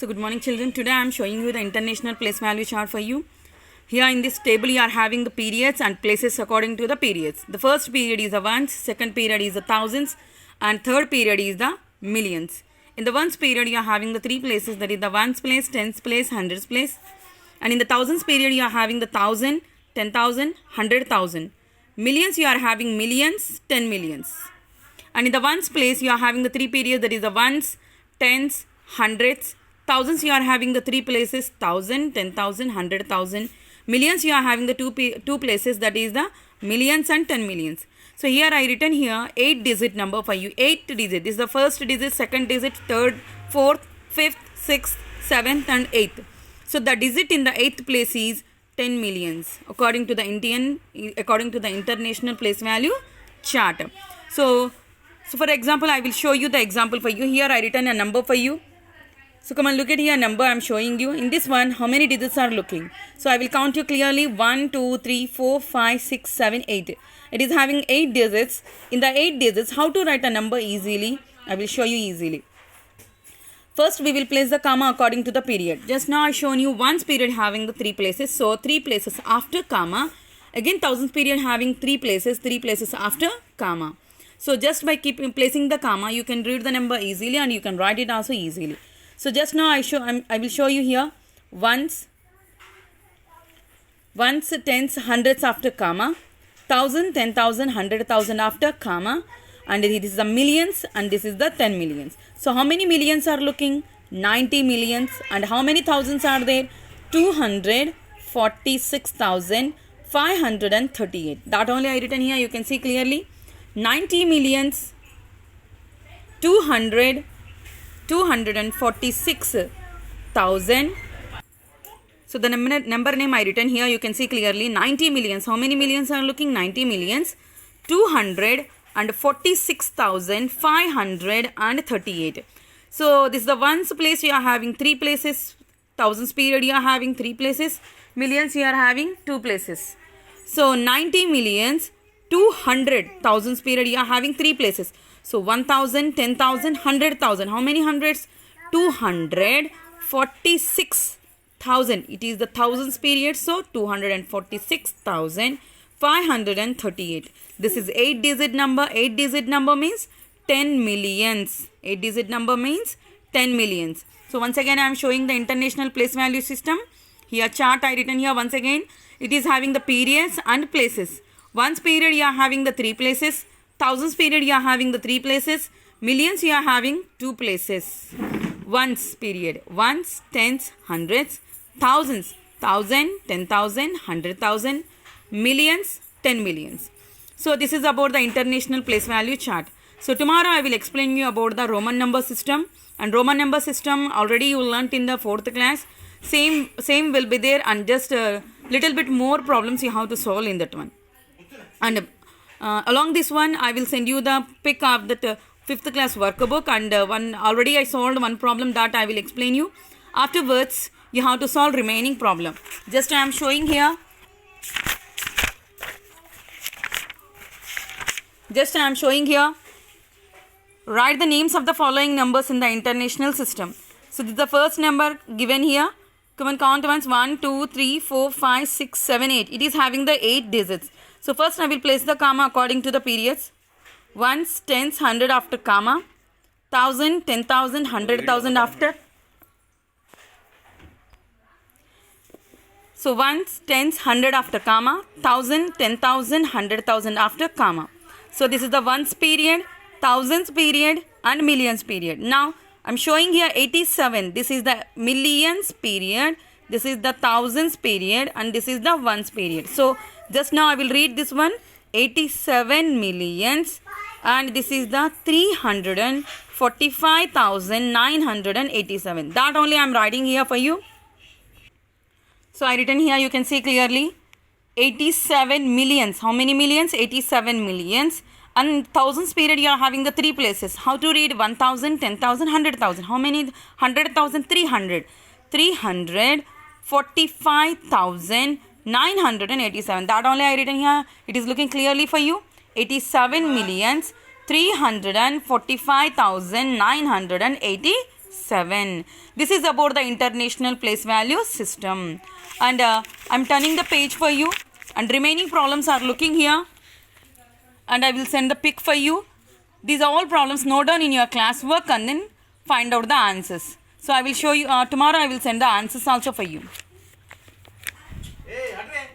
So good morning children. Today I am showing you the international place value chart for you. Here in this table you are having the periods and places according to the periods. The first period is the ones, second period is the thousands, and third period is the millions. In the ones period you are having the three places, that is the ones place, tens place, hundreds place. And in the thousands period you are having the 1,000, 10,000, 100,000. Millions you are having millions, 10 millions. And in the ones place you are having the three periods, that is the ones, tens, hundreds. Thousands you are having the three places, 1,000, 10,000, 100,000. Millions you are having the two places, that is the millions and 10 millions. So here I written here 8 digit number for you. 8 digit. This is the first digit, second digit, third, fourth, fifth, sixth, seventh and eighth. So the digit in the 8th place is 10 millions according to the international place value chart. So for example, I will show you the example for you. Here I written a number for you. So come and look at here number I am showing you. In this one, how many digits are looking? So I will count you clearly. 1, 2, 3, 4, 5, 6, 7, 8. It is having 8 digits. In the 8 digits, how to write a number easily? I will show you easily. First, we will place the comma according to the period. Just now I shown you ones period having the 3 places. So 3 places after comma. Again thousands period having 3 places after comma. So just by placing the comma, you can read the number easily and you can write it also easily. So just now I will show you here ones, tens, hundreds after comma, 1,000, 10,000, 100,000 after comma, and it is the millions and this is the 10 millions. So how many millions are looking? 90 millions. And how many thousands are there? 246,538. That only I written here, you can see clearly. 90 millions, 246,000. So the number name I written here, you can see clearly 90 millions. How many millions are looking? 90 millions, 246,538. So this is the ones place you are having 3 places. Thousands period you are having 3 places. Millions you are having 2 places. So 90 millions, 200 thousands period you are having 3 places. So 1,000, 10,000, 100,000. How many hundreds? 246,000. It is the thousands period. So 246,538. This is 8 digit number. 8 digit number means 10 millions. 8 digit number means 10 millions. So once again I am showing the international place value system. Here chart I written here once again. It is having the periods and places. Ones period you are having the 3 places. Thousands period you are having the 3 places. Millions you are having 2 places. Ones period. Ones, tens, hundreds, thousands, 1,000, 10,000, 100,000, millions, 10 millions. So this is about the international place value chart. So tomorrow I will explain you about the Roman number system. And Roman number system already you learnt in the 4th class. Same will be there, and just a little bit more problems you have to solve in that one. And along this one I will send you the pic of that 5th class workbook, and one already I solved one problem that I will explain you. Afterwards you have to solve remaining problem. Just I am showing here. Write the names of the following numbers in the international system. So this is the first number given here. Come and count once. 1, 2, 3, 4, 5, 6, 7, 8. It is having the 8 digits. So first I will place the comma according to the periods. Ones, tens, 100 after comma. 1,000, 10,000, 100,000 after. So ones, tens, 100 after comma. 1,000, 10,000, 100,000 after comma. So this is the ones period, thousands period and millions period. Now I am showing here 87. This is the millions period. This is the thousands period and this is the ones period. So just now I will read this one. 87 millions and this is the 345,987. That only I am writing here for you. So I written here, you can see clearly 87 millions. How many millions? 87 millions. And thousands period you are having the 3 places. How to read? 1,000, 10,000, 100,000. How many? 100,000, 300. 345,987. That only I written here. It is looking clearly for you. 87 millions, 345,987. 7. This is about the international place value system. And I'm turning the page for you. And remaining problems are looking here. And I will send the pic for you. These are all problems. Note down in your classwork and then find out the answers. So I will show you tomorrow. I will send the answers also for you.